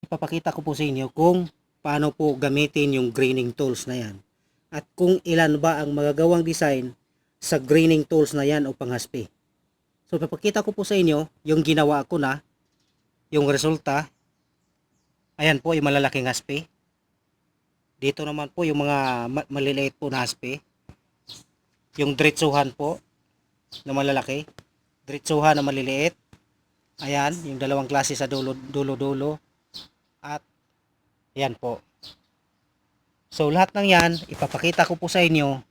ipapakita ko po sa inyo kung paano po gamitin yung greening tools na yan. At kung ilan ba ang magagawang design sa greening tools na yan o panghaspi. So ipapakita ko po sa inyo yung ginawa ko na, yung resulta. Ayan po yung malalaking haspi. Dito naman po yung mga maliliit po na haspi. Yung diretsuhan po na malalaki. Diretsuhan na maliliit. Ayan, yung dalawang klase sa dulo-dulo. At ayan po. So lahat ng yan, ipapakita ko po sa inyo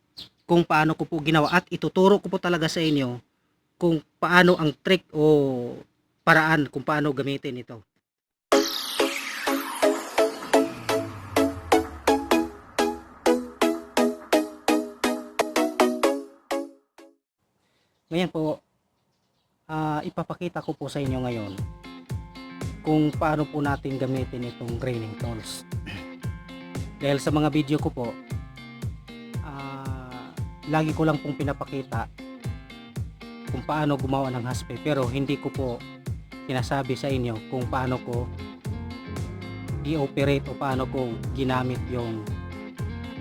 kung paano ko po ginawa. At ituturo ko po talaga sa inyo kung paano ang trick o paraan kung paano gamitin ito. Ngayon po, ipapakita ko po sa inyo ngayon kung paano po natin gamitin itong greening tools. Dahil sa mga video ko po, lagi ko lang pong pinapakita kung paano gumawa ng haspi, pero hindi ko po sinasabi sa inyo kung paano ko i-operate o paano ko ginamit yung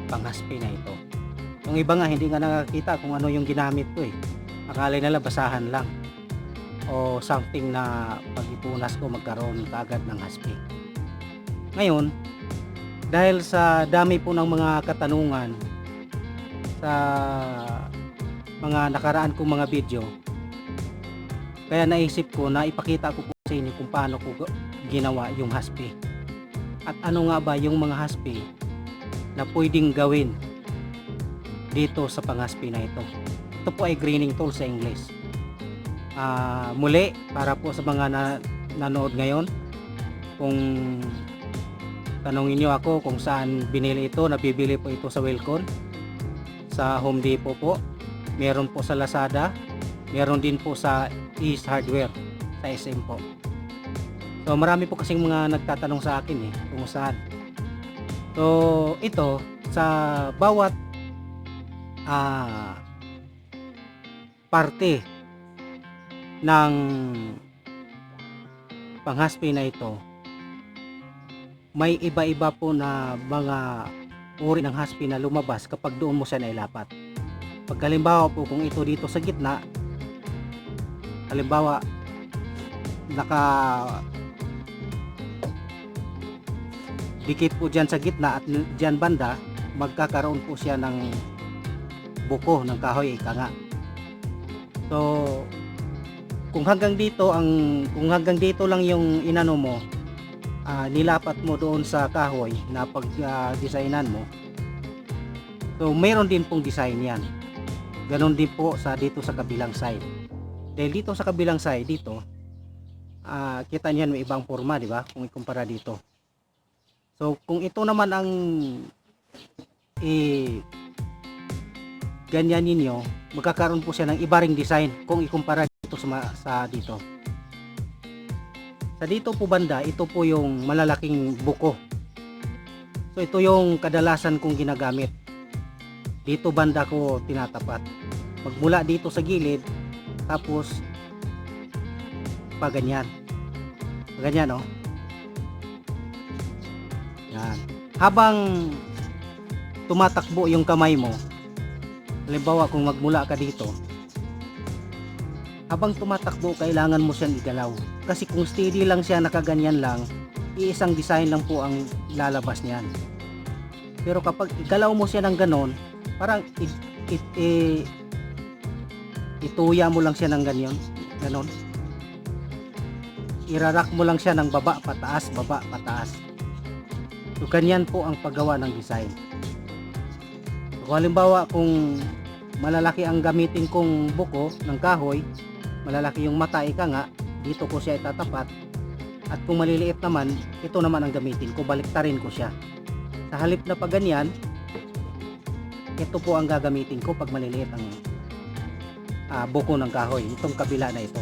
panghaspi na ito. Yung iba nga hindi nga nakakita kung ano yung ginamit ko eh. Akala nila basahan lang o something na pag ipunas ko magkaroon kaagad ng haspi. Ngayon, dahil sa dami po ng mga katanungan sa mga nakaraan kong mga video, kaya naisip ko na ipakita ko po sa inyo kung paano ko ginawa yung haspi. At ano nga ba yung mga haspi na pwedeng gawin dito sa panghaspi na ito. Ito po ay greening tool sa English. Muli, para po sa mga nanood ngayon, kung tanongin nyo ako kung saan binili ito, nabibili po ito sa Wilcon, sa Home Depot po, meron po sa Lazada, meron din po sa East Hardware, sa SM po. So marami po kasing mga nagtatanong sa akin kung saan. So ito, sa bawat parte ng panghaspi na ito, may iba-iba po na mga uri ng haspi na lumabas kapag doon mo siya nailapat. Pag halimbawa po kung ito dito sa gitna, halimbawa naka dikit po dyan sa gitna at dyan banda, magkakaroon po siya ng buko ng kahoy, ika nga. So kung hanggang dito lang yung inano mo, nilapat mo doon sa kahoy na pag-designan mo, so mayroon din pong design yan. Ganon din po dito sa kabilang side. Dahil dito sa kabilang side, dito kita niyan may ibang forma, di ba? Kung ikumpara dito. So kung ito naman ang ganyan ninyo, magkakaroon po siya ng iba ring design kung ikumpara dito sa dito. Sa dito po banda, ito po yung malalaking buko. So ito yung kadalasan kong ginagamit. Dito banda ko tinatapat. Magmula dito sa gilid, tapos pa ganyan. Ganyan, no? Yan. Habang tumatakbo yung kamay mo, halimbawa kung magmula ka dito, habang tumatakbo kailangan mo siyang igalaw. Kasi kung steady lang siya, nakaganyan lang, iisang design lang po ang lalabas niyan. Pero kapag igalaw mo siya ng ganon, parang ituya mo lang siya ng ganyan, ganon. Irarak mo lang siya ng baba, pataas, baba, pataas. So ganyan po ang paggawa ng design. So, halimbawa kung malalaki ang gamitin kong buko ng kahoy, malalaki yung mata, ika nga, dito ko siya itatapat. At kung maliliit naman, ito naman ang gamitin ko, baliktarin ko siya. Sa halip na pag ganyan, ito po ang gagamitin ko pag maliliit ang buko ng kahoy, itong kabila na ito,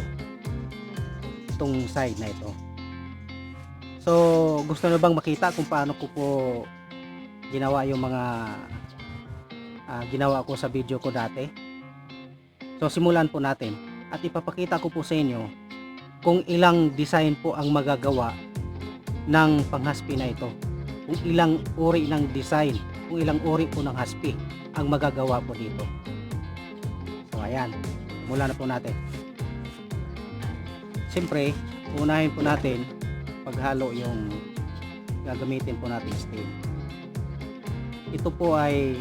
itong side na ito. So gusto nyo bang makita kung paano ko po ginawa yung mga ginawa ko sa video ko dati? So simulan po natin at ipapakita ko po sa inyo kung ilang design po ang magagawa ng panghaspi na ito. Kung ilang uri ng design, kung ilang uri po ng haspi ang magagawa po dito. So ayan, mula na po natin. Siyempre, unahin po natin paghalo yung gagamitin po natin stain. Ito po ay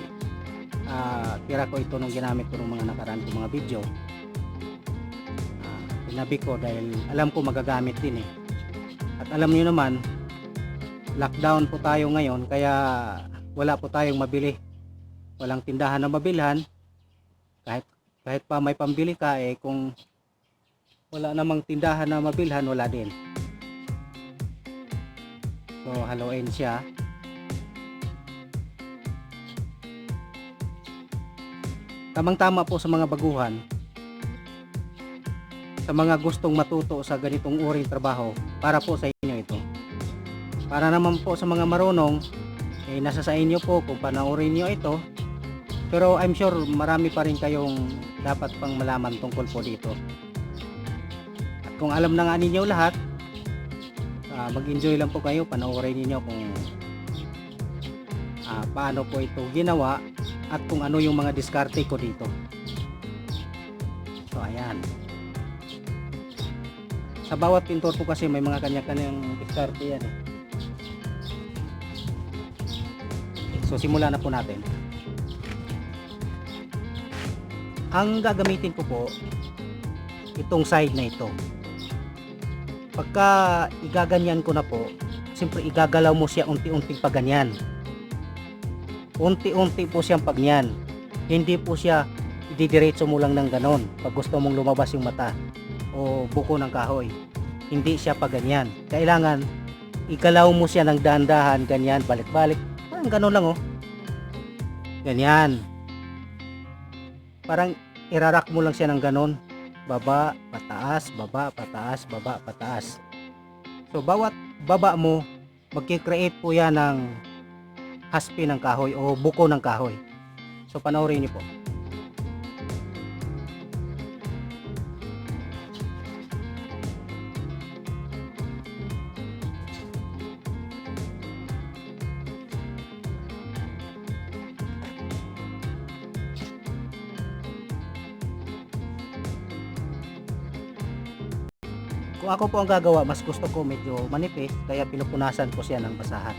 tira ko ito nung ginamit ko ng mga nakaraan ko mga video. Tinabi ko dahil alam ko magagamit din eh. At alam niyo naman, lockdown po tayo ngayon, kaya wala po tayong mabili. Walang tindahan na mabilhan. Kahit pa may pambili ka eh, kung wala namang tindahan na mabilhan, wala din. So haluin siya. Tamang-tama po sa mga baguhan, sa mga gustong matuto sa ganitong uring trabaho, para po sa inyo ito. Para naman po sa mga marunong, eh, nasa sa inyo po kung panoorin nyo ito. Pero I'm sure marami pa rin kayong dapat pang malaman tungkol po dito. At kung alam na nga ninyo lahat, mag-enjoy lang po kayo, panoorin niyo kung paano po ito ginawa at kung ano yung mga diskarte ko dito. So ayan, sa bawat pintor po kasi may mga kanya-kanyang diskarte yan eh. So simulan na po natin. Ang gagamitin ko po itong side na ito. Pagka igaganyan ko na po, siyempre igagalaw mo siya unti-unting paganyan. Unti-unti po siyang pagniyan. Hindi po siya ididiretso mo lang ng ganon pag gusto mong lumabas yung mata o buko ng kahoy. Hindi siya paganyan. Kailangan igalaw mo siya ng dahan-dahan, ganyan, balik-balik. Parang ganon lang oh. Ganyan. Parang irarak mo lang siya ng ganon. Baba, pataas, baba, pataas, baba, pataas. So bawat baba mo, magki-create po yan ng haspi ng kahoy o buko ng kahoy. So panoorin niyo po. Kung ako po ang gagawa, mas gusto ko medyo manipis, kaya pinupunasan ko siya ng basahan.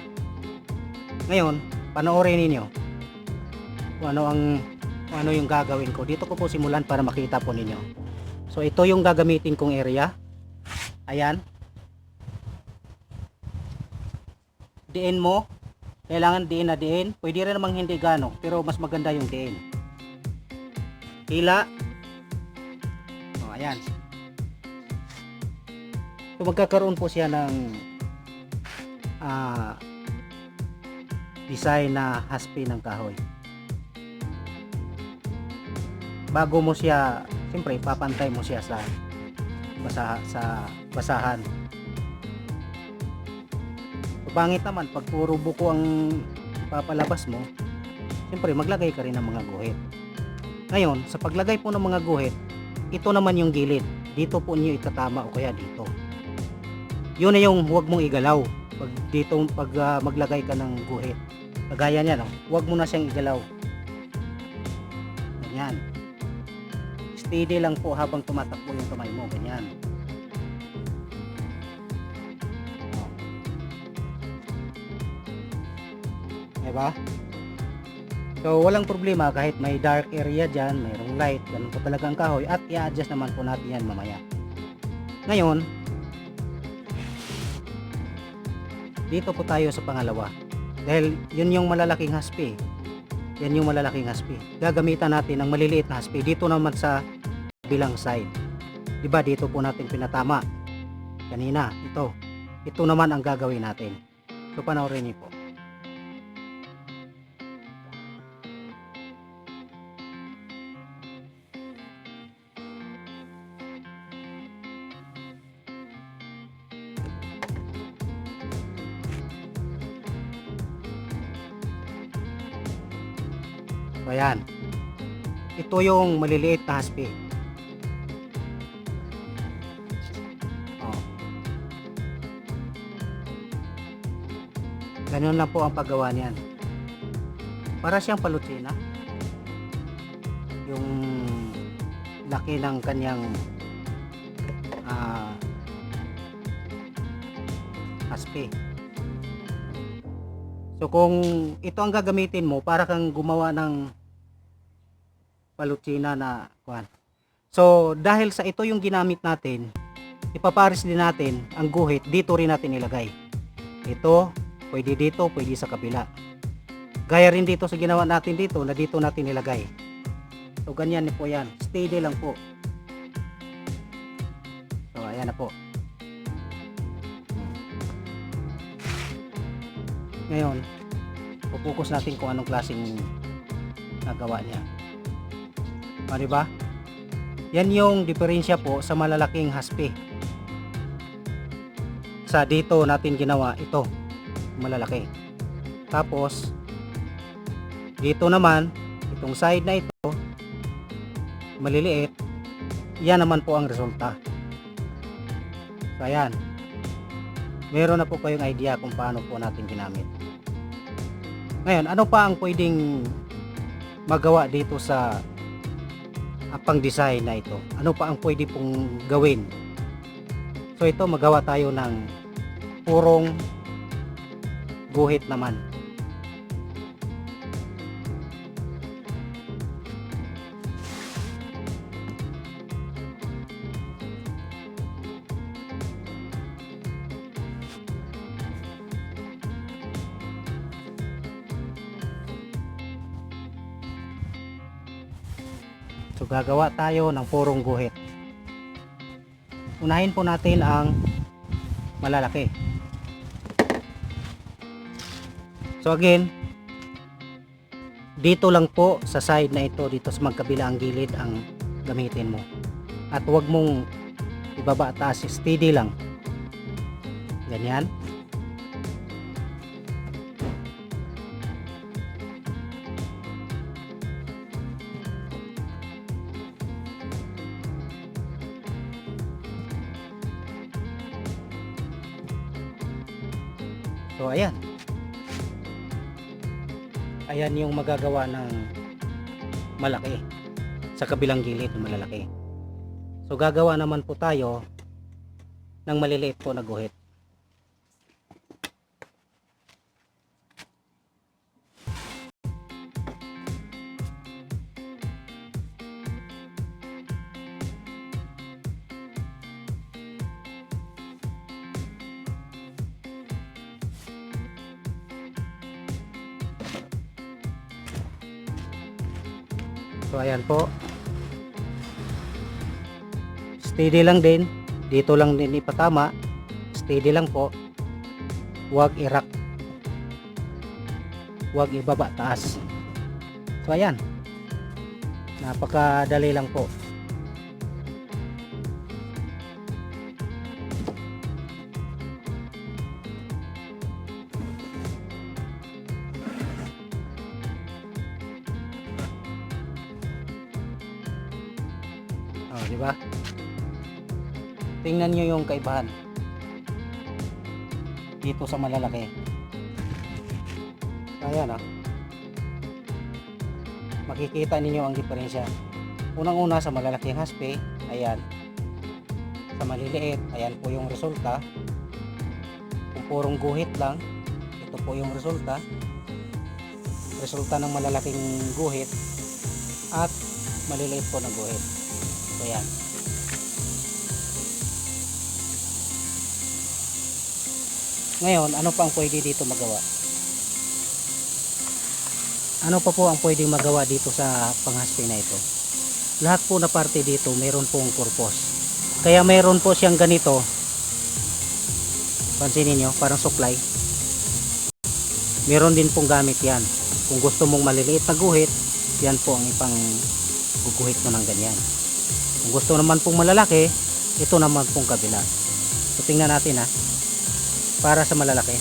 Ngayon, panoorin ninyo kung ano yung gagawin ko. Dito ko po simulan para makita po ninyo. So ito yung gagamitin kong area. Ayan. Diin mo. Kailangan diin na diin. Pwede rin namang hindi gano, pero mas maganda yung diin. Hila. O, ayan. So magkakaroon po siya ng design na haspi ng kahoy. Bago mo siya, siyempre papantay mo siya sa basahan. Pangit naman pag puro buko ang papalabas mo, siyempre maglagay ka rin ng mga guhit. Ngayon, sa paglagay po ng mga guhit, ito naman yung gilid. Dito po niyo itatama o kaya dito. Yun na yung huwag mong igalaw pag dito maglagay ka ng guhit. Kagaya niyan, no? Huwag mo na siyang igalaw. Ganyan. Steady lang po habang tumatakbo yung kamay mo. Ganyan. Diba? So walang problema kahit may dark area dyan, mayroong light, ganun po talaga ang kahoy, at i-adjust naman po natin yan mamaya. Ngayon, dito po tayo sa pangalawa. Dahil yun yung malalaking haspi. Yan yung malalaking haspi. Gagamitan natin ang maliliit na haspi dito naman sa bilang side. Diba dito po natin pinatama kanina. Ito naman ang gagawin natin. So panoorin niyo po. So ayan, ito yung maliliit na haspi. Ganun lang po ang paggawa niyan. Para siyang palutsina. Yung laki ng kanyang ah, aspe. So kung ito ang gagamitin mo, para kang gumawa ng palutsina na kuan. So dahil sa ito yung ginamit natin, ipapares din natin ang guhit, dito rin natin ilagay. Ito, pwede dito, pwede sa kabila. Gaya rin dito sa ginawa natin dito, na dito natin ilagay. So ganyan po yan, steady lang po. So ayan na po. Ngayon, pupukus natin kung anong klaseng nagawa niya. O, diba? Yan yung diferensya po sa malalaking haspe. Sa dito natin ginawa ito, malalaki. Tapos dito naman, itong side na ito, maliliit. Yan naman po ang resulta. So ayan, meron na po kayong idea kung paano po natin ginamit. Ngayon, ano pa ang pwedeng magawa dito sa pang design na ito? Ano pa ang pwede pong gawin? So ito, magawa tayo ng purong guhit naman. So gagawa tayo ng purong guhit. Unahin po natin ang malalaki. So again, dito lang po sa side na ito, dito sa magkabila ang gilid ang gamitin mo. At huwag mong ibaba taas, steady lang. Ganyan. So ayan. Ayan yung magagawa ng malaki sa kabilang gilid ng malalaki. So gagawa naman po tayo ng maliliit po na guhit. So ayan po, steady lang din, dito lang din ipatama, steady lang po, huwag irak, huwag ibaba taas. So ayan, napakadali lang po. Di ba? Tingnan niyo yung kaibahan dito sa malalaki. Ayan, makikita ninyo ang diferensya. Unang-una sa malalaking haspe, ayan. Sa maliliit, ayan po yung resulta. Kung purong guhit lang, ito po yung resulta. Resulta ng malalaking guhit at maliliit po na guhit. So yan. Ngayon, ano pa ang pwede dito magawa? Ano pa po ang pwedeng magawa dito sa panghaspe na ito? Lahat po na parte dito meron pong purpose. Kaya meron po siyang ganito. Pansinin nyo, parang supply. Meron din pong gamit yan. Kung gusto mong maliliit na guhit, yan po ang ipang guguhit mo ng ganyan. Kung gusto naman pong malalaki, ito naman pong kabila. So tingnan natin para sa malalaki.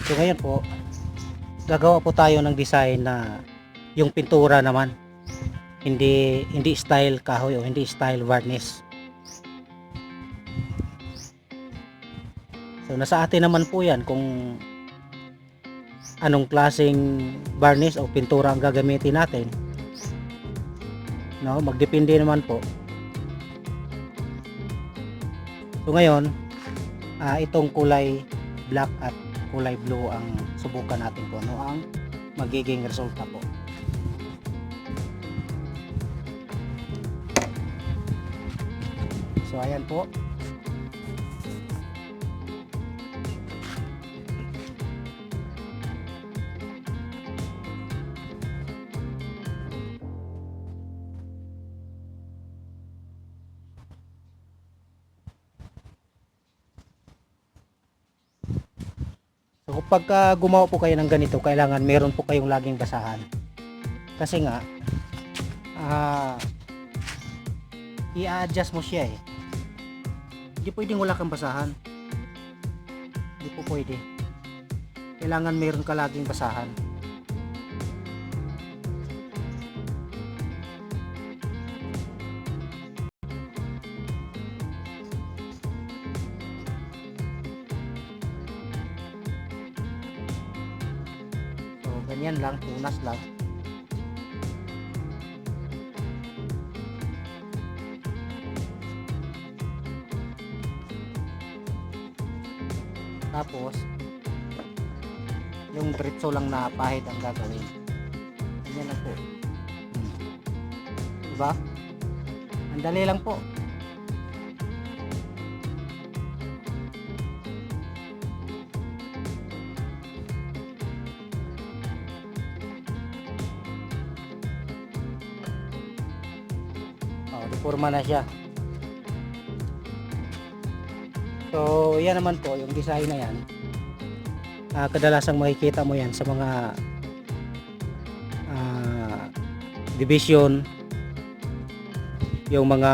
So ngayon po, gagawa po tayo ng design na yung pintura naman, hindi style kahoy o hindi style varnish. So nasa atin naman po yan kung anong klaseng varnish o pintura ang gagamitin natin. No, magdepende naman po. So ngayon, itong kulay black at kulay blue ang subukan natin po, ano ang magiging resulta po. So ayan po. So kapag gumawa po kayo ng ganito, kailangan meron po kayong laging basahan. Kasi nga i-adjust mo siya eh. Hindi pwedeng wala kang basahan. Hindi po pwede. Kailangan meron ka laging basahan. So ganyan lang, tunas lang. Tapos yung diretso lang na pahid ang gagawin. Ganyan lang po. Diba? Ang dali lang po. Deforma na siya. So yan naman po yung design na yan. Kadalasang makikita mo yan sa mga division, yung mga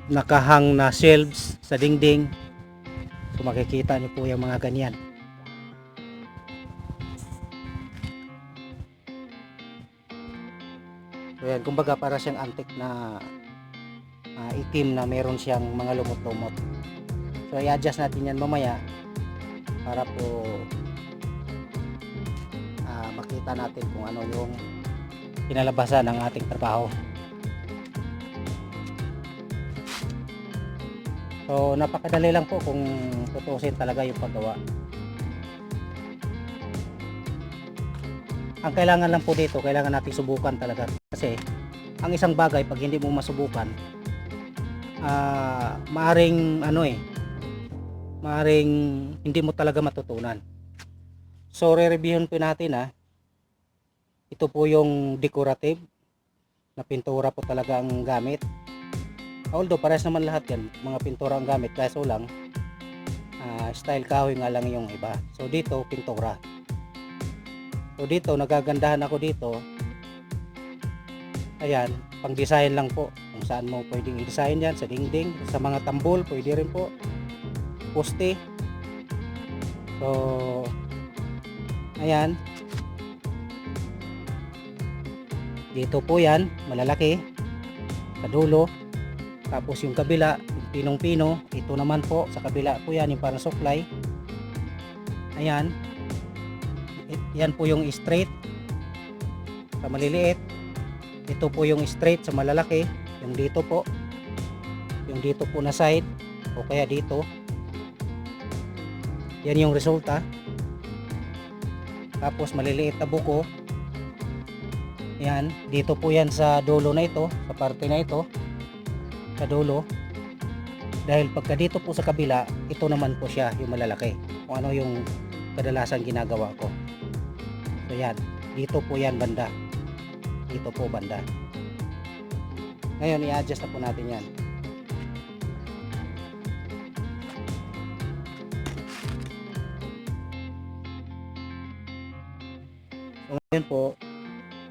nakahang na shelves sa dingding. So makikita niyo po yung mga ganyan. So yan, kumbaga para siyang antique na itim na meron siyang mga lumot-lumot. So i-adjust natin yan mamaya para po makita natin kung ano yung kinalabasan ng ating trabaho. So napakadali lang po kung tutusin talaga yung paggawa. Ang kailangan lang po dito, kailangan natin subukan talaga, kasi ang isang bagay pag hindi mo masubukan, maaring maaring hindi mo talaga matutunan. So re-reviewin po natin ito po yung decorative na pintura po talaga ang gamit. Although parehas naman lahat yan, mga pintura ang gamit, kaso lang style kahoy nga lang yung iba. So dito pintura. So dito nagagandahan ako dito. Ayan, pang design lang po. Kung saan mo pwedeng i-design yan, sa dingding, sa mga tambol, pwede rin po. Poste. So ayan. Dito po yan, malalaki. Sa dulo. Tapos yung kabila, yung pinong-pino. Ito naman po, sa kabila po yan, yung parang supply. Ayan. Yan po yung straight sa maliliit. Ito po yung straight sa malalaki. Yung dito po, yung dito po na side, o kaya dito. Yan yung resulta. Tapos maliliit na buko. Yan, dito po yan sa dulo na ito, sa parte na ito, sa dulo. Dahil pagka dito po sa kabila, ito naman po siya yung malalaki. Kung ano yung kadalasan ginagawa ko. So yan, dito po yan banda. Dito po banda. Ngayon i-adjust na po natin yan. So ngayon po,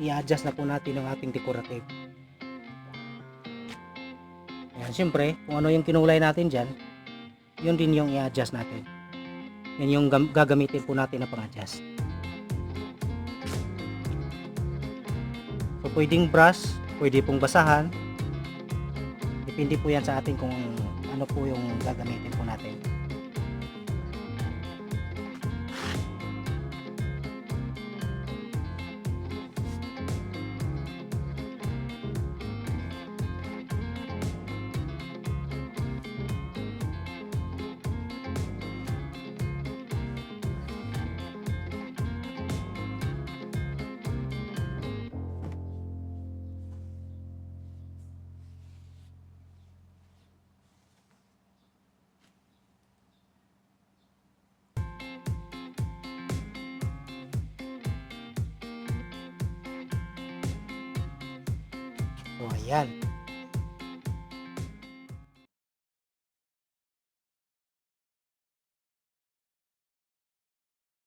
i-adjust na po natin ang ating decorative. Ayan, syempre, kung ano yung kinulay natin dyan, yun din yung i-adjust natin. Yan yung gagamitin po natin na pang-adjust. So, pwedeng brush, pwede pong basahan. Depende po yan sa atin kung ano po yung gagamitin po natin. So, ayan.